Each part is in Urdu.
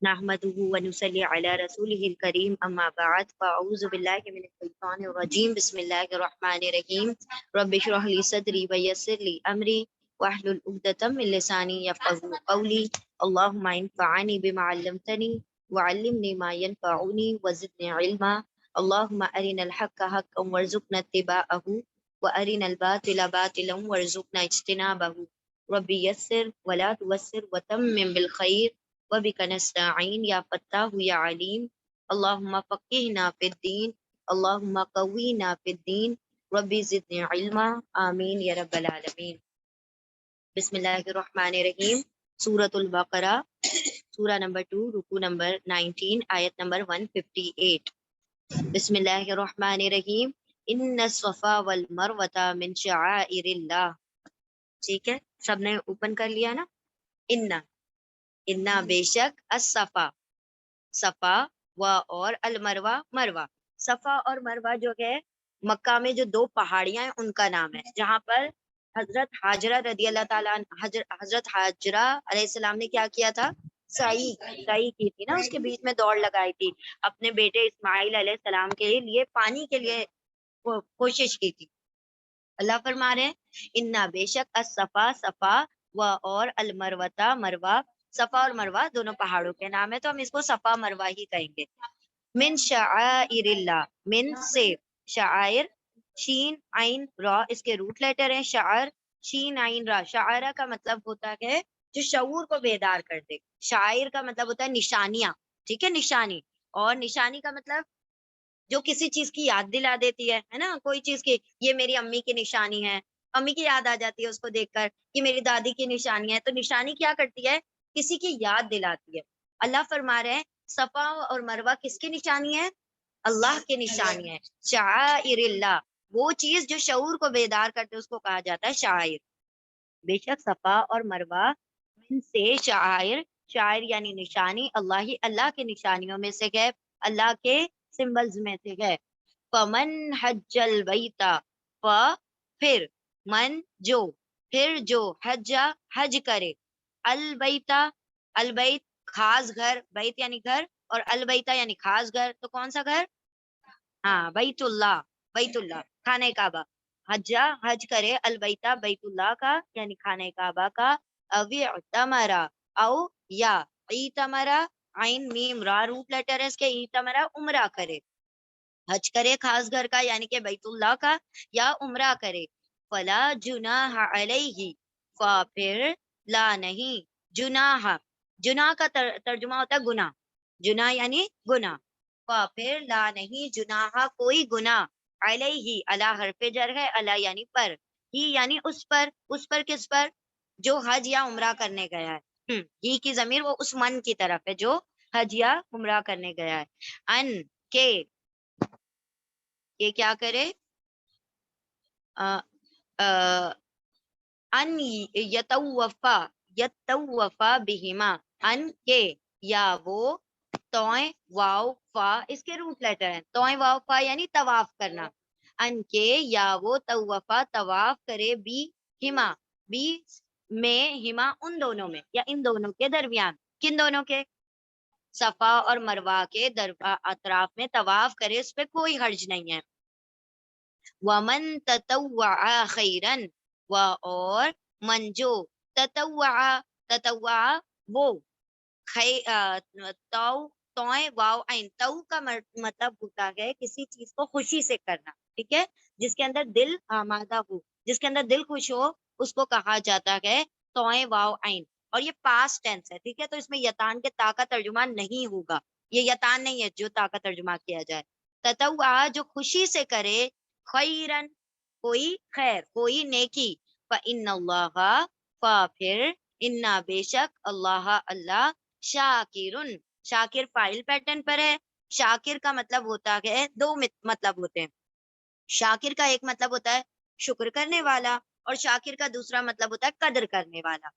نحمده ونصلي على رسوله الكريم اما بعد فاعوذ بالله من الشيطان الرجيم بسم الله الرحمن الرحيم رب اشرح لي صدري ويسر لي امري واحلل عقدة من لساني يفقهوا قولي اللهم انفعني بما علمتني وعلمني ما ينفعني وزدني علما اللهم ارنا الحق حقا وارزقنا اتباعه وارنا الباطل باطلا وارزقنا اجتنابه رب يسر ولا توسر وتمم بالخير وبك نستعين يا فتاح يا عليم اللهم فقهنا في الدين اللهم قوينا في الدين ربي زدني علما آمین یا رب العالمین۔ بسم اللہ الرحمن الرحیم۔ سورۃ البقرہ، سورہ نمبر 2، رکو نمبر 19، آیت نمبر 158۔ بسم اللہ الرحمن الرحیم۔ ان الصفا والمروۃ من شعائر اللہ۔ ٹھیک ہے، سب نے اوپن کر لیا نا؟ انا بے شک الصفا، صفا، و اور المروا، مروا۔ صفا اور مروا جو ہے مکہ میں جو دو پہاڑیاں ہیں ان کا نام ہے، جہاں پر حضرت حاجرہ رضی اللہ تعالیٰ حضرت حاجرہ علیہ السلام نے کیا کیا تھا؟ سعی کی تھی نا، اس کے بیچ میں دوڑ لگائی تھی اپنے بیٹے اسماعیل علیہ السلام کے لیے پانی کے لیے کوشش کی تھی۔ اللہ فرما رہے ہیں انا بے شک الصفا، صفا، و اور المروتا، مروا۔ صفا اور مروا دونوں پہاڑوں کے نام ہے، تو ہم اس کو صفا مروا ہی کہیں گے۔ من شعائر اللہ، من سے، شعائر، شین عین را اس کے روٹ لیٹر ہیں، شعر، شین عین را۔ شعرہ کا مطلب ہوتا ہے جو شعور کو بیدار کر دے، شاعر کا مطلب ہوتا ہے نشانیاں، ٹھیک ہے، نشانی۔ اور نشانی کا مطلب جو کسی چیز کی یاد دلا دیتی ہے نا، کوئی چیز کی، یہ میری امی کی نشانی ہے، امی کی یاد آ جاتی ہے اس کو دیکھ کر، یہ میری دادی کی نشانی ہے۔ تو نشانی کیا کرتی ہے؟ کسی کی یاد دلاتی ہے۔ اللہ فرما رہے ہیں صفا اور مروہ کس کی نشانی ہے؟ اللہ کی نشانی ہے، شعائر اللہ۔ وہ چیز جو شعور کو بیدار کرتے اس کو کہا جاتا ہے شاعر۔ بے شک صفا اور مروہ من سے، شعائر، شاعر یعنی نشانی، اللہ کی نشانیوں میں سے ہے، اللہ کے سمبلز میں سے ہے۔ فمن حج البیتا، پھر، من جو، پھر جو، حج کرے، البیتا، البیت خاص گھر، بیت یعنی گھر، اور البیتا یعنی خاص گھر، تو کون سا گھر؟ ہاں، بیت اللہ، بیت اللہ، خانہ کعبہ۔ حج کرے البیتا، بیت اللہ کا یعنی خانہ کعبہ کا، اوی اعتمرا، او یا، ایتمرا، عین میم را روٹ لیٹر ہے اس کے، ایتمرا عمرہ کرے، حج کرے خاص گھر کا یعنی کہ بیت اللہ کا، یا عمرہ کرے، فلا جناح علیہ، پھر لا نہیں، جناح، جناح کا ترجمہ ہوتا ہے گناہ، جناح یعنی گناہ، پھر لا نہیں، جناح کوئی گناہ، علیہ، علی حرف جر ہے، علی یعنی پر، ہی یعنی اس پر کس پر؟ جو حج یا عمرہ کرنے گیا ہے۔ ہی کی ضمیر وہ اس من کی طرف ہے جو حج یا عمرہ کرنے گیا ہے۔ ان کے، یہ کیا کرے؟ ان یتوفا بہما، ان کے، یا وہ، توئیں واو فا اس کے روٹ لیٹر ہیں، توئیں واو فا یعنی طواف کرنا، ان کے یا وہ طوفا طواف کرے، بی ہما، بی میں، ہما ان دونوں میں یا ان دونوں کے درمیان، کن دونوں کے؟ صفا اور مروہ کے اطراف میں طواف کرے، اس پہ کوئی حرج نہیں ہے۔ ومن تطوع خیرن، و اور من جو، تطوع وہ، توئیں واو عین، تو کا مطلب ہوتا ہے کسی چیز کو خوشی سے کرنا، ٹھیک ہے، جس کے اندر دل آمادہ ہو، جس کے اندر دل خوش ہو، اس کو کہا جاتا ہے توئیں واو عین، اور یہ پاسٹ ٹینس ہے، ٹھیک ہے، تو اس میں یتان کے تا کا ترجمہ نہیں ہوگا، یہ یتان نہیں ہے جو تا کا ترجمہ کیا جائے۔ تطوع جو خوشی سے کرے، خیرن کوئی خیر، کوئی نیکی، فإن اللہ، پھر، انا بے شک، اللہ شاکرن، شاکر فائل پیٹرن پر ہے۔ شاکر کا مطلب ہوتا ہے، دو مطلب ہوتے ہیں، شاکر کا ایک مطلب ہوتا ہے شکر کرنے والا، اور شاکر کا دوسرا مطلب ہوتا ہے قدر کرنے والا۔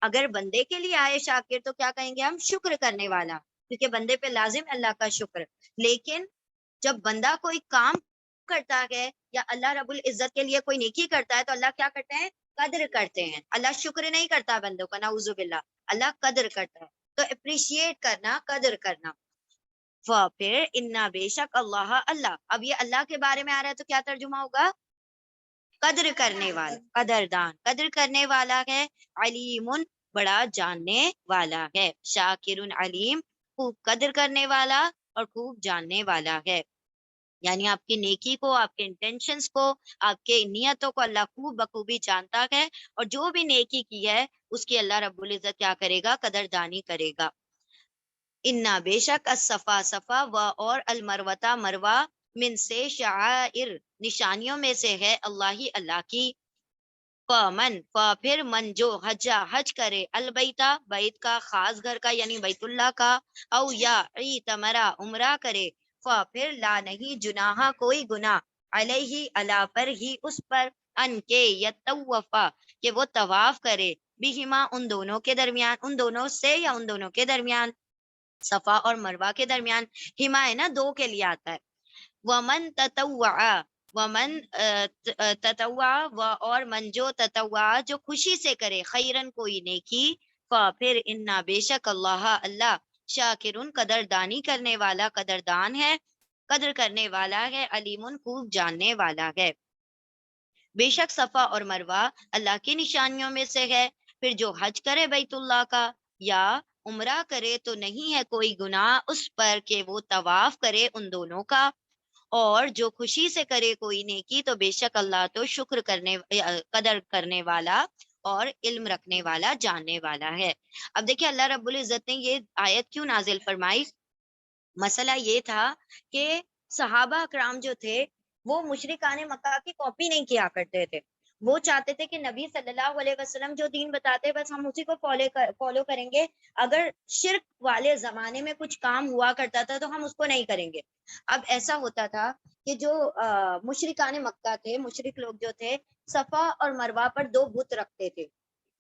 اگر بندے کے لیے آئے شاکر تو کیا کہیں گے ہم؟ شکر کرنے والا، کیونکہ بندے پہ لازم اللہ کا شکر۔ لیکن جب بندہ کوئی کام کرتا ہے یا اللہ رب العزت کے لیے کوئی نیکی کرتا ہے تو اللہ کیا کرتے ہیں؟ قدر کرتے ہیں۔ اللہ شکر نہیں کرتا بندوں کا، نعوذ باللہ، اللہ قدر کرتا ہے۔ تو اپریشیٹ کرنا، قدر کرنا. پھر انا بے شک اللہ اللہ، اب یہ اللہ کے بارے میں آ رہا ہے تو کیا ترجمہ ہوگا؟ قدر کرنے والا، قدردان، قدر کرنے والا ہے. علیم بڑا جاننے والا ہے. شاکر علیم خوب قدر کرنے والا اور خوب جاننے والا ہے. یعنی آپ کی نیکی کو، آپ کے انٹینشنز کو، آپ کے نیتوں کو اللہ خوب بخوبی جانتا ہے، اور جو بھی نیکی کی ہے اس کی اللہ رب العزت کیا کرے گا؟ قدردانی کرے گا. انا بے شک الصفا صفا و اور المروتا مروا من سے شعائر نشانیوں میں سے ہے اللہ ہی اللہ کی. فمن پھر من جو حجا حج کرے البیتا بیت کا، خاص گھر کا یعنی بیت اللہ کا، او یا اعتمرا عمرہ کرے، پھر لا نہیں جناح کوئی گناہ، علیہ اللہ پر ہی اس پر، ان کے یطوفا کہ وہ طواف کرے، بہما ان دونوں کے درمیان، ان دونوں سے یا ان دونوں کے درمیان، صفا اور مروہ کے درمیان. ہما ہے نا دو کے لیے آتا ہے. ومن تطوع ومن تطوع و اور من جو تطوع جو خوشی سے کرے، خیرن کوئی نیکی، پھر انا بے شک اللہ اللہ شاکرن قدردانی کرنے والا، قدردان ہے، قدر کرنے والا ہے، علیمن خوب جاننے والا ہے. بے شک صفا اور مروہ اللہ کی نشانیوں میں سے ہے. پھر جو حج کرے بیت اللہ کا یا عمرہ کرے تو نہیں ہے کوئی گناہ اس پر کہ وہ طواف کرے ان دونوں کا. اور جو خوشی سے کرے کوئی نیکی تو بے شک اللہ تو شکر کرنے، قدر کرنے والا اور علم رکھنے والا، جاننے والا ہے. اب دیکھیں اللہ رب العزت نے یہ آیت کیوں نازل فرمائی؟ مسئلہ یہ تھا کہ صحابہ اکرام جو تھے وہ مشرکان مکہ کی کاپی نہیں کیا کرتے تھے. وہ چاہتے تھے کہ نبی صلی اللہ علیہ وسلم جو دین بتاتے بس ہم اسی کو فالو کریں گے. اگر شرک والے زمانے میں کچھ کام ہوا کرتا تھا تو ہم اس کو نہیں کریں گے. اب ایسا ہوتا تھا کہ جو مشرکان مکہ تھے، مشرک لوگ جو تھے، صفا اور مروہ پر دو بت رکھتے تھے.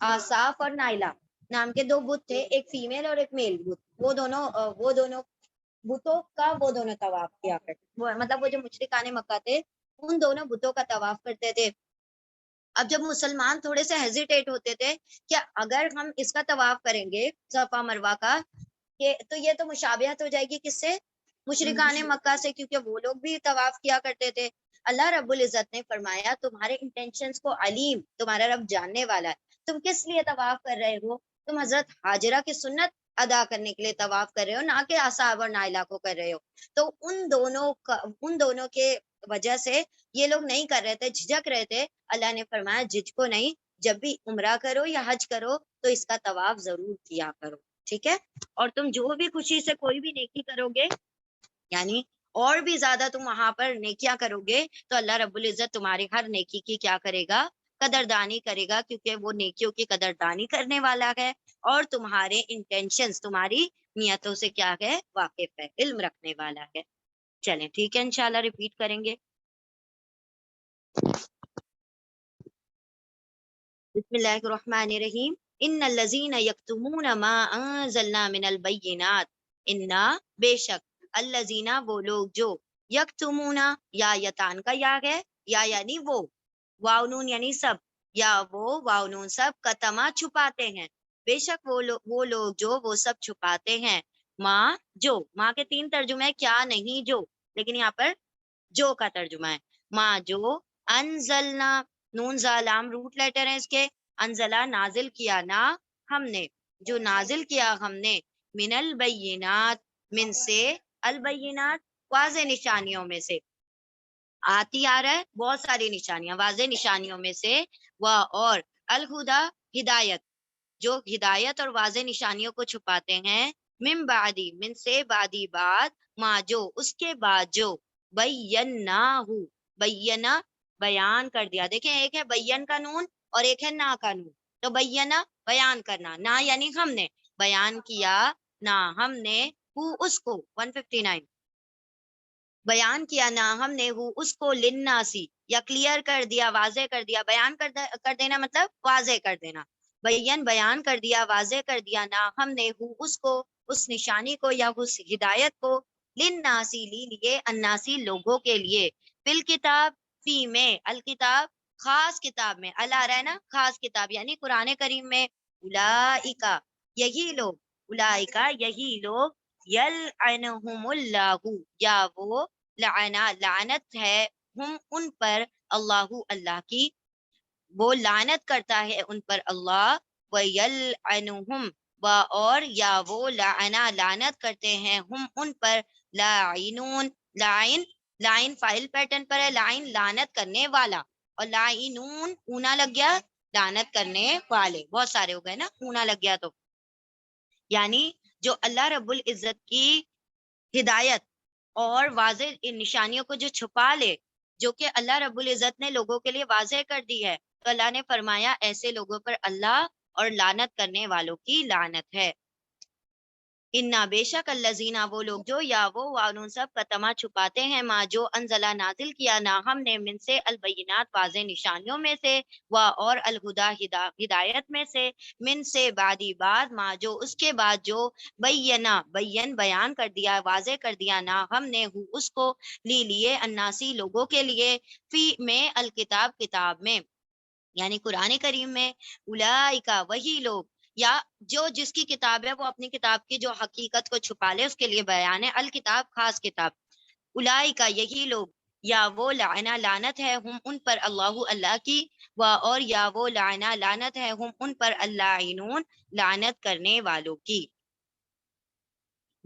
آصاف اور نائلہ نام کے دو بت تھے، ایک فیمیل اور ایک میل بت. وہ دونوں بتوں کا وہ دونوں طواف کیا کرتے، مطلب وہ جو مشرکان مکہ تھے ان دونوں بتوں کا طواف کرتے تھے. اب جب مسلمان تھوڑے سے ہیزیٹیٹ ہوتے تھے کہ اگر ہم اس کا طواف کریں گے صفا مروہ کا تو یہ تو مشابہت ہو جائے گی کس سے؟ مشرکان مکہ سے، کیونکہ وہ لوگ بھی طواف کیا کرتے تھے. اللہ رب العزت نے فرمایا تمہارے انٹینشنز کو علیم، تمہارا رب جاننے والا ہے. تم کس لیے طواف کر رہے ہو؟ تم حضرت ہاجرہ کی سنت ادا کرنے کے لیے طواف کر رہے ہو، نہ کہ اصحاب اور نائلہ کو کر رہے ہو. تو ان دونوں کے وجہ سے یہ لوگ نہیں کر رہے تھے، جھجک رہے تھے. اللہ نے فرمایا جھجکو نہیں، جب بھی عمرہ کرو یا حج کرو تو اس کا طواف ضرور کیا کرو، ٹھیک ہے؟ اور تم جو بھی خوشی سے کوئی بھی نیکی کرو گے، یعنی اور بھی زیادہ تم وہاں پر نیکیاں کرو گے تو اللہ رب العزت تمہاری ہر نیکی کی کیا کرے گا؟ قدردانی کرے گا، کیونکہ وہ نیکیوں کی قدردانی کرنے والا ہے اور تمہارے انٹینشنز، تمہاری نیتوں سے کیا ہے؟ واقف ہے، علم رکھنے والا ہے. چلیں ٹھیک ہے، انشاءاللہ ریپیٹ کریں گے. بسم اللہ الرحمن الرحیم. ان الذین یکتمون ما انزلنا من البینات، انا بے شک، الذین وہ لوگ جو، یکتمون یا یتان کا یا ہے، یا یعنی وہ، واؤنون یعنی سب، یا وہ واؤنون سب، کتما چھپاتے ہیں، بے شک وہ لوگ جو وہ سب چھپاتے ہیں، ماں جو، ماں کے تین ترجمے ہیں، کیا نہیں جو، لیکن یہاں پر جو کا ترجمہ ہے. ماں جو، انزلنا، نون زالام روٹ لیٹر ہیں اس کے، انزلہ نازل کیا، نا ہم نے، جو نازل کیا ہم نے، من البینات من سے، البینات واضح نشانیوں میں سے، آتی آ رہا ہے بہت ساری نشانیاں، واضح نشانیوں میں سے، اور الہدا ہدایت، جو ہدایت اور واضح نشانیوں کو چھپاتے ہیں، من بعدی من سے، بعدی بعد، ما جو اس کے بعد جو، بیناہو بینا بیان کر دیا. دیکھیں ایک ہے بین کا نون اور ایک ہے نا کا نون. تو بینا بیان کرنا، نا یعنی ہم نے بیان کیا، نا ہم نے، ہو اس کو، 159 بیان کیا، نا ہم نے، ہو اس کو، للناسی یا کلیئر کر دیا، واضح کر دیا. بیان کر دینا مطلب واضح کر دینا. بیان کر دیا، واضح کر دیا، نا ہم نے، ہو اس کو، اس نشانی کو یا اس ہدایت کو، للناسی لیے، الناسی لوگوں کے لیے، بالکتاب فی میں، الکتاب خاص کتاب میں، اللہ رہا ہے نا خاص کتاب یعنی قرآن کریم میں، اولئک یہی لوگ، اولئکا یہی لوگ یلعنہم اللہ یا وہ لعنت ہے ہم ان پر اللہ اللہ کی وہ لعنت کرتا ہے ان پر اللہ ویلعنہم اور یا وہ لعنت کرتے ہیں ہم ان پر لاعنون لائن فائل پیٹرن پر ہے لائن لعنت کرنے والا اور لائنون اونا لگ گیا لعنت کرنے والے بہت سارے ہو گئے نا اونا لگ گیا تو یعنی جو اللہ رب العزت کی ہدایت اور واضح نشانیوں کو جو چھپا لے جو کہ اللہ رب العزت نے لوگوں کے لیے واضح کر دی ہے تو اللہ نے فرمایا ایسے لوگوں پر اللہ اور لعنت کرنے والوں کی لعنت ہے انا بے شک الذین وہ لوگ جو یا وہ سب قتما چھپاتے ہیں ما جو انزلہ نازل کیا نا ہم نے من سے البینات واضح نشانیوں میں سے اور الہدا ہدایت میں سے من سے بعدی بعد ما جو اس کے بعد جو بیان کر دیا واضح کر دیا نا ہم نے اس کو لیے اناسی لوگوں کے لیے فی میں الکتاب کتاب میں یعنی قرآن کریم میں اولئکا وہی لوگ یا جو جس کی کتاب ہے وہ اپنی کتاب کی جو حقیقت کو چھپا لے اس کے لیے بیان ہے الکتاب خاص کتاب اولئکا یہی لوگ یا وہ لعنت ہے ہم ان پر اللہ کی اور یا وہ لعنت ہے ہم ان پر اللعنون لعنت کرنے والوں کی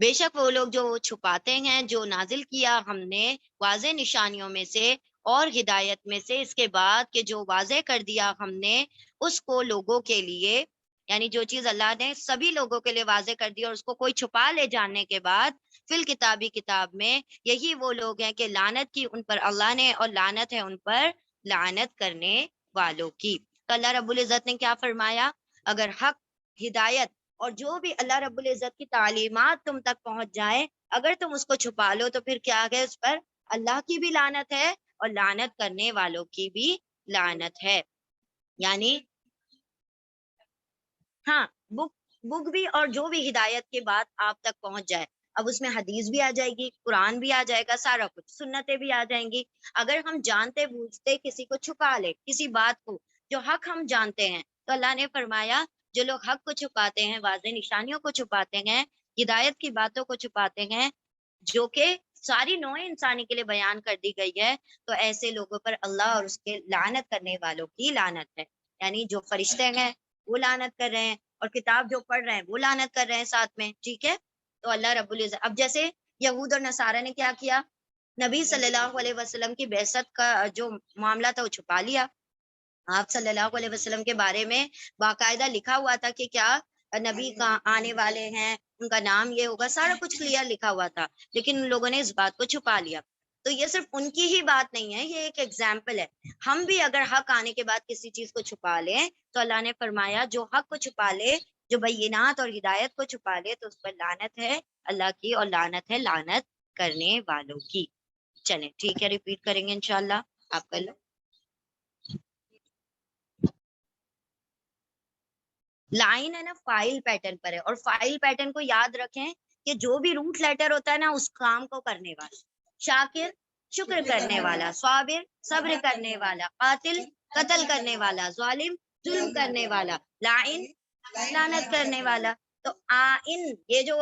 بے شک وہ لوگ جو چھپاتے ہیں جو نازل کیا ہم نے واضح نشانیوں میں سے اور ہدایت میں سے اس کے بعد کہ جو واضح کر دیا ہم نے اس کو لوگوں کے لیے یعنی جو چیز اللہ نے سبھی لوگوں کے لیے واضح کر دی اور اس کو کوئی چھپا لے جاننے کے بعد فی الکتابی کتاب میں یہی وہ لوگ ہیں کہ لعنت کی ان پر اللہ نے اور لعنت ہے ان پر لعنت کرنے والوں کی تو اللہ رب العزت نے کیا فرمایا اگر حق ہدایت اور جو بھی اللہ رب العزت کی تعلیمات تم تک پہنچ جائے اگر تم اس کو چھپا لو تو پھر کیا ہے اس پر اللہ کی بھی لعنت ہے اور لعنت کرنے والوں کی بھی لعنت ہے یعنی ہاں بک بھی اور جو بھی ہدایت کے بعد آپ تک پہنچ جائے اب اس میں حدیث بھی آ جائے گی قرآن بھی آ جائے گا سارا کچھ سنتیں بھی آ جائیں گی اگر ہم جانتے بوجھتے کسی کو چھپا لے کسی بات کو جو حق ہم جانتے ہیں تو اللہ نے فرمایا جو لوگ حق کو چھپاتے ہیں واضح نشانیوں کو چھپاتے ہیں ہدایت کی باتوں کو چھپاتے ہیں جو کہ ساری نوع انسانی کے لیے بیان کر دی گئی ہے تو ایسے لوگوں پر اللہ اور اس کے لعنت کرنے والوں کی لعنت ہے یعنی جو فرشتے ہیں وہ لعنت کر رہے ہیں اور کتاب جو پڑھ رہے ہیں وہ لعنت کر رہے ہیں ساتھ میں ٹھیک ہے تو اللہ رب العزت اب جیسے یہود اور نصارہ نے کیا کیا نبی صلی اللہ علیہ وسلم کی بعثت کا جو معاملہ تھا وہ چھپا لیا آپ صلی اللہ علیہ وسلم کے بارے میں باقاعدہ لکھا ہوا تھا کہ کیا نبی کا آنے والے ہیں ان کا نام یہ ہوگا سارا کچھ کلیئر لکھا ہوا تھا لیکن ان لوگوں نے اس بات کو چھپا لیا تو یہ صرف ان کی ہی بات نہیں ہے یہ ایک ایگزامپل ہے ہم بھی اگر حق آنے کے بعد کسی چیز کو چھپا لیں تو اللہ نے فرمایا جو حق کو چھپا لے جو بینات اور ہدایت کو چھپا لے تو اس پر لعنت ہے اللہ کی اور لعنت ہے لعنت کرنے والوں کی چلیں ٹھیک ہے ریپیٹ کریں گے انشاءاللہ آپ کر لو لائن ہے نا فائل پیٹرن پر ہے اور فائل پیٹرن کو یاد رکھیں کہ جو بھی روٹ لیٹر ہوتا ہے نا اس کام کو کرنے والا شاکر شکر کرنے والا صابر صبر کرنے والا قاتل قتل کرنے والا ظالم ظلم کرنے والا لائن لعنت کرنے والا تو آئن یہ جو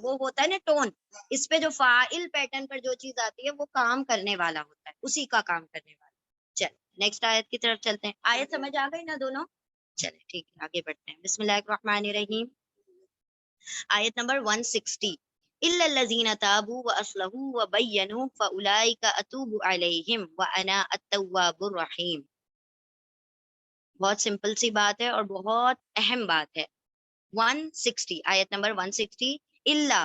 وہ ہوتا ہے نا ٹون اس پہ جو فائل پیٹرن پر جو چیز آتی ہے وہ کام کرنے والا ہوتا ہے اسی کا کام کرنے والا چل نیکسٹ آیت کی طرف چلتے ہیں آیت سمجھ آ گئی نا دونوں چلے ٹھیک ہے آگے بڑھتے ہیں بسم اللہ الرحمن الرحیم آیت نمبر 160 الا الذين تابوا واصلحوا وبينوا فاولئك اتوب عليهم وانا التواب الرحیم بہت سمپل سی بات ہے اور بہت اہم بات ہے 160 آیت نمبر 160 الا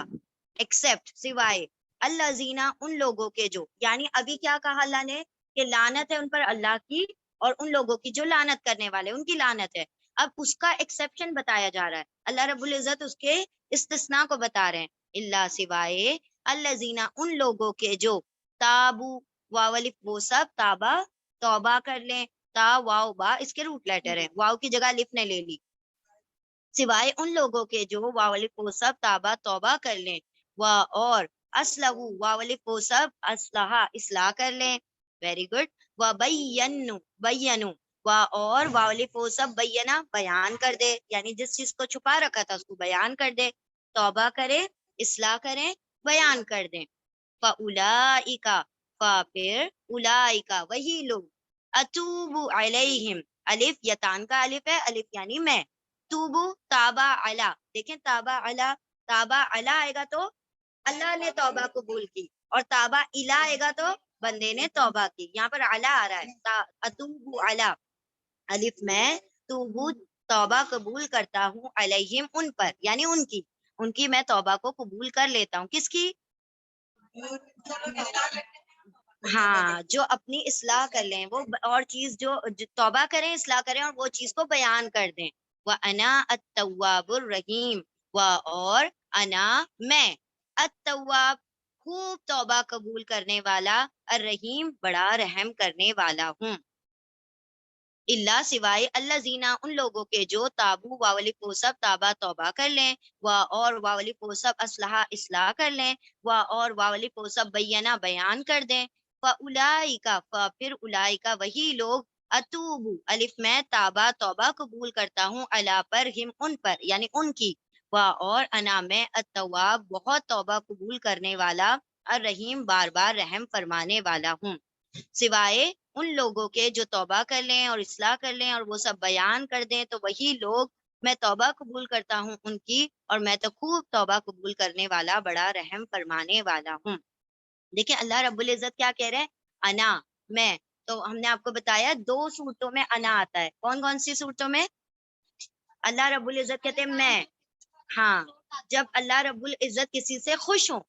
ایکسپٹ سوائے الذین ان لوگوں کے جو یعنی ابھی کیا کہا اللہ نے کہ لعنت ہے ان پر اللہ کی اور ان لوگوں کی جو لعنت کرنے والے ان کی لعنت ہے اب اس کا ایکسیپشن بتایا جا رہا ہے اللہ رب العزت اس کے استثناء کو بتا رہے ہیں اللہ سوائے الذین ان لوگوں کے جو تابو واولف وہ سب تابا توبہ کر لیں تا واو با اس کے روٹ لیٹر ہیں واو کی جگہ الف نے لے لی سوائے ان لوگوں کے جو واولف وہ سب تابا توبہ کر لیں اور اسلحو واولف وہ سب اسلحہ اصلاح کر لیں ویری گڈ بینو اور واولف وہ سب بینا بیان کر دے یعنی جس چیز کو چھپا رکھا تھا اس کو بیان کر دے توبہ کریں، اصلاح کریں، بیان کر دیں. فَأُولَئِكَ پھر اولئک وہی لوگ، اتوب علیہم، الف یتان کا الف ہے، الف یعنی میں، توبو تابا علا، دیکھیں تابا علا، تابا علا آئے گا تو اللہ نے توبہ قبول کی، اور تابا الا آئے گا تو بندے نے توبہ کی. یہاں پر علا آ رہا ہے، اتوب علا، الف میں، توبو توبہ قبول کرتا ہوں، علیہم ان پر، یعنی ان کی میں توبہ کو قبول کر لیتا ہوں. کس کی؟ ہاں، جو اپنی اصلاح کر لیں، وہ اور چیز جو توبہ کریں، اصلاح کریں، اور وہ چیز کو بیان کر دیں. وَأَنَا التَّوَّابُ الرَّحِيمُ، اور انا میں، التواب خوب توبہ قبول کرنے والا، الرحیم بڑا رحم کرنے والا ہوں. اللہ سوائے الذین ان لوگوں کے جو تابو واولی پوسب تابہ توبہ کر لیں، اور واولی پوسب اصلاح کر لیں، اور واولی پوسب بینا بیان کر دیں. فاولئک پھر اولئک وہی لوگ، اتوبو الف میں تابہ توبہ قبول کرتا ہوں، علی پر ہم ان پر، یعنی ان کی، اور انا میں التواب بہت توبہ قبول کرنے والا، الرحیم بار بار رحم فرمانے والا ہوں. سوائے ان لوگوں کے جو توبہ کر لیں اور اصلاح کر لیں اور وہ سب بیان کر دیں، تو وہی لوگ میں توبہ قبول کرتا ہوں ان کی، اور میں تو خوب توبہ قبول کرنے والا، بڑا رحم فرمانے والا ہوں. دیکھیں اللہ رب العزت کیا کہہ رہے ہیں، انا میں. تو ہم نے آپ کو بتایا 2 صورتوں میں انا آتا ہے. کون کون سی صورتوں میں؟ اللہ رب العزت کہتے ہیں میں. ہاں، جب اللہ رب العزت کسی سے خوش ہوں،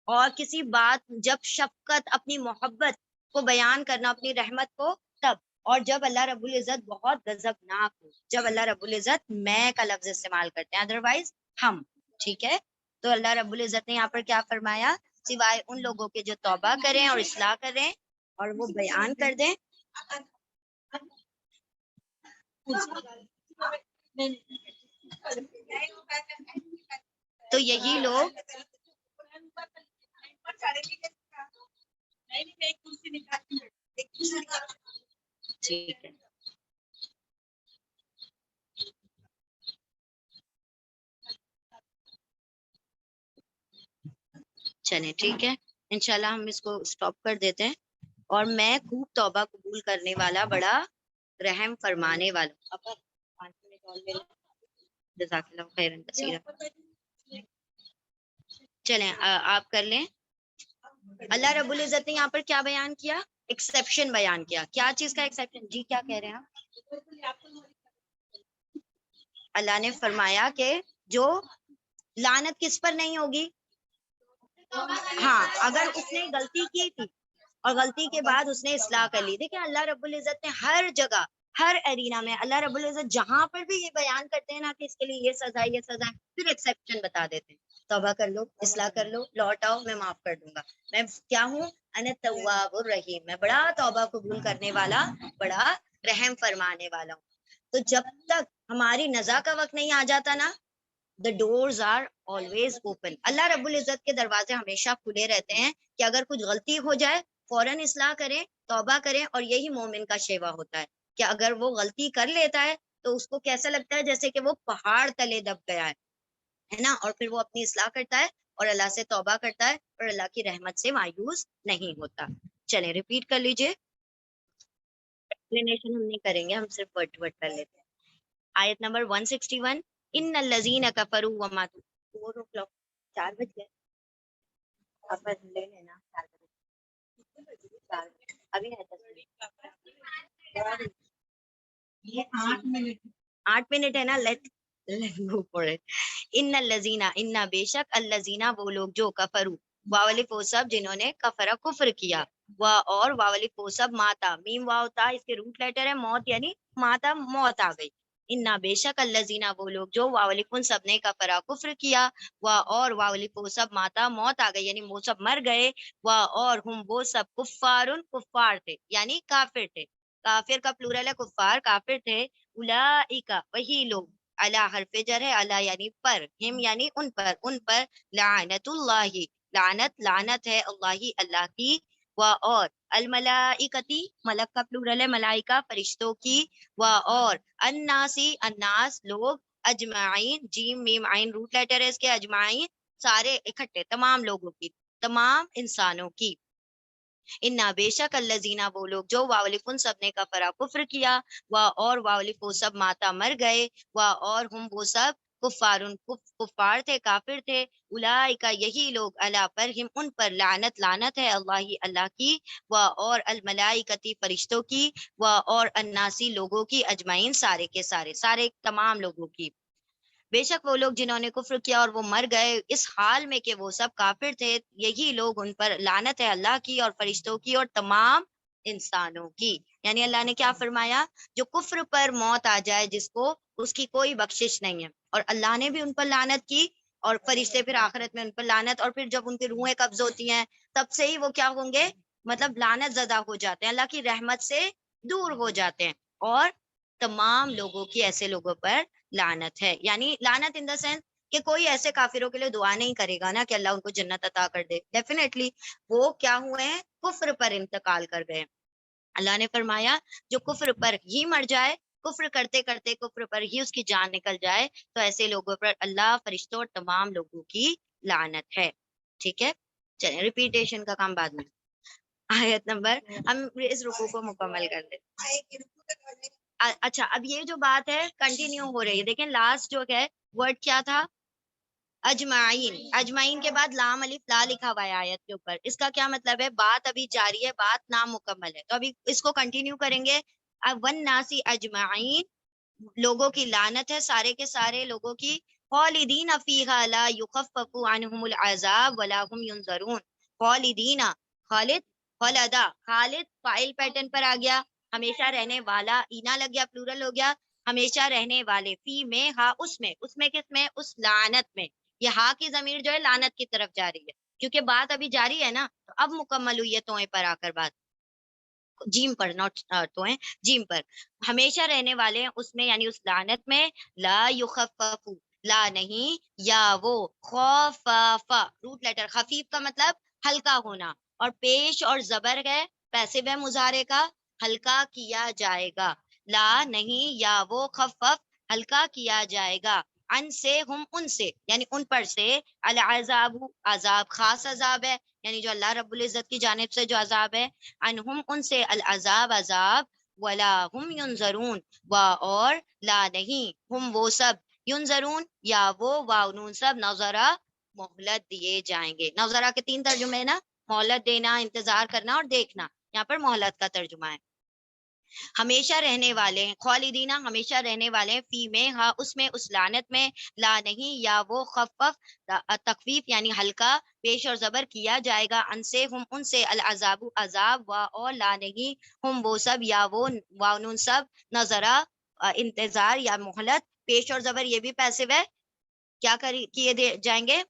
اور کسی بات، جب شفقت، اپنی محبت کو بیان کرنا، اپنی رحمت کو، تب. اور جب اللہ رب العزت بہت غضبناک ہو، جب اللہ رب العزت میں کا لفظ استعمال کرتے ہیں، ادروائز ہم. ٹھیک ہے، تو اللہ رب العزت نے یہاں پر کیا فرمایا، سوائے ان لوگوں کے جو توبہ کریں اور اصلاح کریں اور وہ بیان کر دیں. تو یہی لوگ ٹھیک ہے، چلیں ٹھیک ہے، انشاءاللہ ہم اس کو سٹاپ کر دیتے ہیں. اور میں خوب توبہ قبول کرنے والا، بڑا رحم فرمانے والا. جزاک اللہ خیرا کثیرا. چلیں آپ کر لیں. اللہ رب العزت نے یہاں پر کیا بیان کیا؟ ایکسیپشن بیان کیا. کیا چیز کا ایکسیپشن؟ جی کیا کہہ رہے ہیں آپ؟ اللہ نے فرمایا کہ جو لعنت کس پر نہیں ہوگی؟ ہاں، اگر اس نے غلطی کی تھی اور غلطی کے بعد اس نے اصلاح کر لی. دیکھیں اللہ رب العزت نے ہر جگہ، ہر ارینا میں، اللہ رب العزت جہاں پر بھی یہ بیان کرتے ہیں نا کہ اس کے لیے یہ سزا ہے، یہ سزا ہے، پھر ایکسیپشن بتا دیتے ہیں. توبہ کر لو، اصلاح کر لو، لوٹ آؤ، میں معاف کر دوں گا. میں کیا ہوں؟ انا التواب الرحیم، میں بڑا توبہ قبول کرنے والا، بڑا رحم فرمانے والا ہوں. تو جب تک ہماری نزا کا وقت نہیں آ جاتا نا، the doors are always open. اللہ رب العزت کے دروازے ہمیشہ کھلے رہتے ہیں کہ اگر کچھ غلطی ہو جائے فوراً اصلاح کریں، توبہ کریں. اور یہی مومن کا شیوا ہوتا ہے کہ اگر وہ غلطی کر لیتا ہے تو اس کو کیسا لگتا ہے؟ جیسے کہ وہ پہاڑ تلے دب گیا ہے نا. اور پھر وہ اپنی اصلاح کرتا ہے اور اللہ سے توبہ کرتا ہے اور اللہ کی رحمت سے مایوس نہیں ہوتا. چلیں ریپیٹ کر لیجئے. ایکسپلینیشن ہم نہیں کریں گے، ہم صرف ورڈ ٹو ورڈ کر لیتے ہیں. آیت نمبر 161، ان الذین کفروا وماتوا. 4 o'clock 4 بج گئے، اب لے لینا 4 بجے، ابھی ہے 8 منٹ ہے نا. Let go for it. ان الذین، ان بے شک، الذین وہ لوگ جو، کفروا واولی پوسب جنہوں نے، کفرا کفر کیا، اور واولی پوسب ماتا، میم واو تا اس کے روٹ لیٹر ہے، موت یعنی ماتا، موت آ گئی. انا بے شک، الذین وہ لوگ جو، واولیکن سب نے، کفرا کفر کیا، اور واولیکو سب ماتا، موت آ گئی یعنی وہ سب مر گئے، اور ہم وہ سب، کفارن کفار تھے یعنی کافر تھے. کافر کا پلورل ہے کفار، کافر تھے. اولئک وہی لوگ، علی حرف جر ہے، علی یعنی پر، ہم یعنی ان پر لعنت اللہ، لعنت ہے اللہ، اللہ کی، اور الملائکتی، ملک کا پلورل ہے ملائکہ، فرشتوں کی، اور الناسی، الناس لوگ، اجمعین، جیم میم عین روٹ لیٹر ہے اس کے، اجمعین سارے اکٹھے، تمام لوگوں کی، تمام انسانوں کی. انا بے شک الذین وہ لوگ جو واولفن سب نے کفرا کفر کیا، اور واولف وہ سب ماتا مر گئے، اور ہم وہ سب کفارن کفار تھے، کافر تھے، اولئک یہی لوگ، علی پرہم ان پر، لعنت ہے اللہ کی، اور الملائکتی فرشتوں کی، اور الناسی لوگوں کی، اجمعین سارے کے سارے تمام لوگوں کی. بے شک وہ لوگ جنہوں نے کفر کیا اور وہ مر گئے اس حال میں کہ وہ سب کافر تھے، یہی لوگ ان پر لعنت ہے اللہ کی اور فرشتوں کی اور تمام انسانوں کی. یعنی اللہ نے کیا فرمایا، جو کفر پر موت آ جائے جس کو، اس کی کوئی بخشش نہیں ہے، اور اللہ نے بھی ان پر لعنت کی، اور فرشتے پھر آخرت میں ان پر لعنت، اور پھر جب ان کی روحیں قبض ہوتی ہیں تب سے ہی وہ کیا ہوں گے، مطلب لعنت زدہ ہو جاتے ہیں، اللہ کی رحمت سے دور ہو جاتے ہیں، اور تمام لوگوں کی ایسے لوگوں پر لعنت ہے. یعنی لعنت ان دا سینس کہ کوئی ایسے کافروں کے لیے دعا نہیں کرے گا نا کہ اللہ ان کو جنت عطا کر دے، ڈیفینیٹلی وہ کیا ہوئے ہیں، کفر پر انتقال کر گئے. اللہ نے فرمایا جو کفر پر ہی مر جائے، کفر کرتے کرتے کفر پر ہی اس کی جان نکل جائے، تو ایسے لوگوں پر اللہ، فرشتوں اور تمام لوگوں کی لعنت ہے. ٹھیک ہے، چلیں ریپیٹیشن کا کام بعد میں. آیت نمبر، ہم اس رکوع کو مکمل کر لیں. اچھا، اب یہ جو بات ہے کنٹینیو ہو رہی ہے، دیکھیں لاسٹ جو ہے ورڈ کیا تھا، اجمعین. اجمعین کے بعد لام الف لا لکھا ہوا ہے آیت کے اوپر، اس کا کیا مطلب ہے، بات ابھی جاری ہے، بات نامکمل ہے، تو ابھی اس کو کنٹینیو کریں گے. اب ون ناسی اجمعین، لوگوں کی لعنت ہے، سارے کے سارے لوگوں کی. خالدین فیہا لا یخفف عنہم العذاب ولا هم ینظرون. خالدین، خالد، خلدا، خالد فاعل پیٹرن پر آ گیا، ہمیشہ رہنے والا، اینا لگ گیا، پلورل ہو گیا، ہمیشہ رہنے والے، فی میں، ہا اس میں کس میں، اس لعنت میں. یہ ہا کی ضمیر جو ہے لعنت کی طرف جا رہی ہے، کیونکہ بات ابھی جاری ہے نا، تو اب مکمل ہوئی ہے توئیں پر آ کر بات، جیم پر، نوٹ توئیں، جیم پر. ہمیشہ رہنے والے ہیں اس میں، یعنی اس لعنت میں. لا یخفف، لا نہیں، یا وہ، خفافا روٹ لیٹر، خفیف کا مطلب ہلکا ہونا، اور پیش اور زبر ہے پیسو ہے مضارع کا، ہلکا کیا جائے گا. لا نہیں، یا وہ، خفف ہلکا کیا جائے گا، ان سے، ہم ان سے، یعنی ان پر سے، العذاب عذاب، خاص عذاب ہے، یعنی جو اللہ رب العزت کی جانب سے جو عذاب ہے، انہم ان سے، العذاب عذاب، ولا ہم ینظرون، اور لا نہیں، ہم وہ سب، ینظرون یا وہ، واو نون سب، نظرہ مہلت دیے جائیں گے. نظرہ کے 3 ترجمے نا، مہلت دینا، انتظار کرنا اور دیکھنا، یہاں پر مہلت کا ترجمہ ہے. ہمیشہ رہنے والے ہیں، خالدینہ ہمیشہ رہنے والے ہیں، فی میں، ہاں اس میں، اس لعنت میں، لا نہیں، یا وہ، خفف تخفیف یعنی ہلکا پیش اور زبر کیا جائے گا، ان سے، ہم ان سے، العذاب عذاب، اور لا نہیں، ہم وہ سب، یا وہ، واؤن سب، نظرہ انتظار یا مہلت، پیش اور زبر یہ بھی پیسو ہے، کیا کیے جائیں گے،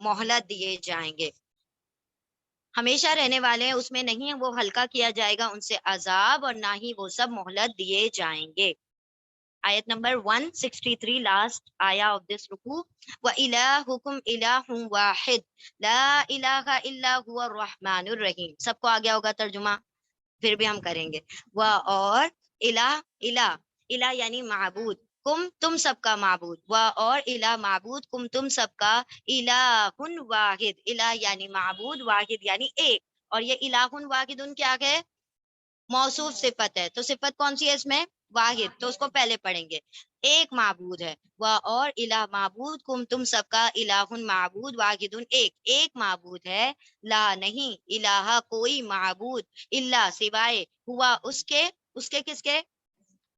مہلت دیے جائیں گے. ہمیشہ رہنے والے ہیں اس میں، نہیں وہ ہلکا کیا جائے گا ان سے عذاب، اور نہ ہی وہ سب مہلت دیے جائیں گے. آیت نمبر 163 لاسٹ آیا آف دس رکوع. وَإِلَٰهُكُمْ إِلَٰهٌ وَاحِدٌ لَا إِلَٰهَ إِلَّا هُوَ الرَّحْمَٰنُ الرَّحِيمُ. سب کو آ گیا ہوگا ترجمہ، پھر بھی ہم کریں گے. اور الہ یعنی معبود، کم تم سب کا معبود، اور الہ معبود، کم تم سب کا، الہ واحد، الہ یعنی معبود، واحد یعنی ایک. اور یہ الہ واحد کیا ہے، موصوف صفت ہے، تو صفت کون سی ہے اس میں، واحد، تو اس کو پہلے پڑھیں گے. ایک معبود ہے، اور الہ معبود، کم تم سب کا، الہ معبود، واحد ایک معبود ہے، لا نہیں، الہ کوئی معبود، الا سوائے، ہوا اس کے کس کے،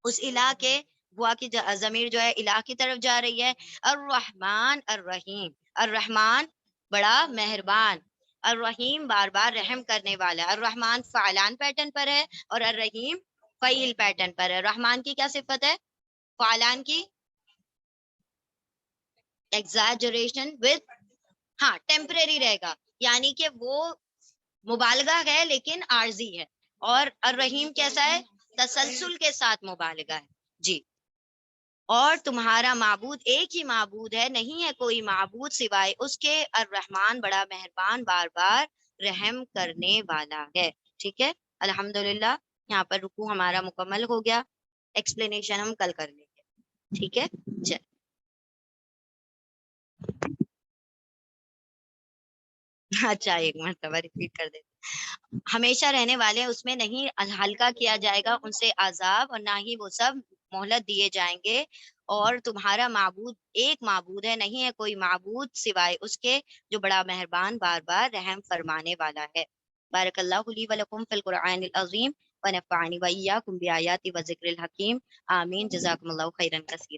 اس الہ کے، ہوا کی ضمیر جو ہے الہ کی طرف جا رہی ہے. الرحمن الرحیم، الرحمن بڑا مہربان، الرحیم بار بار رحم کرنے والا. الرحمن فعلان پیٹرن پر ہے، اور الرحیم فعیل پیٹرن پر ہے. رحمان کی کیا صفت ہے، فعلان کی ایگزیجریشن ود، ہاں ٹیمپریری رہے گا، یعنی کہ وہ مبالغہ ہے لیکن عارضی ہے. اور الرحیم کیسا ہے، تسلسل کے ساتھ مبالغہ ہے. جی، اور تمہارا معبود ایک ہی معبود ہے، نہیں ہے کوئی معبود سوائے اس کے، الرحمن بڑا مہربان، بار بار رحم کرنے والا ہے. ٹھیک ہے، الحمدللہ یہاں پر رکوع ہمارا مکمل ہو گیا، ایکسپلینیشن ہم کل کر لیں گے. ٹھیک ہے، چل. اچھا ایک مرتبہ ریپیٹ کر دیتے، ہمیشہ رہنے والے ہیں، اس میں نہیں ہلکا کیا جائے گا ان سے عذاب، اور نہ ہی وہ سب مہلت دیے جائیں گے، اور تمہارا معبود ایک معبود ہے، نہیں ہے کوئی معبود سوائے اس کے جو بڑا مہربان بار بار رحم فرمانے والا ہے۔ بارک اللہ لی ولکم فی القرآن العظیم ونفعنی وإیاکم بآیات و ذکر الحکیم، آمین، جزاکم اللہ خیرا کثیرا۔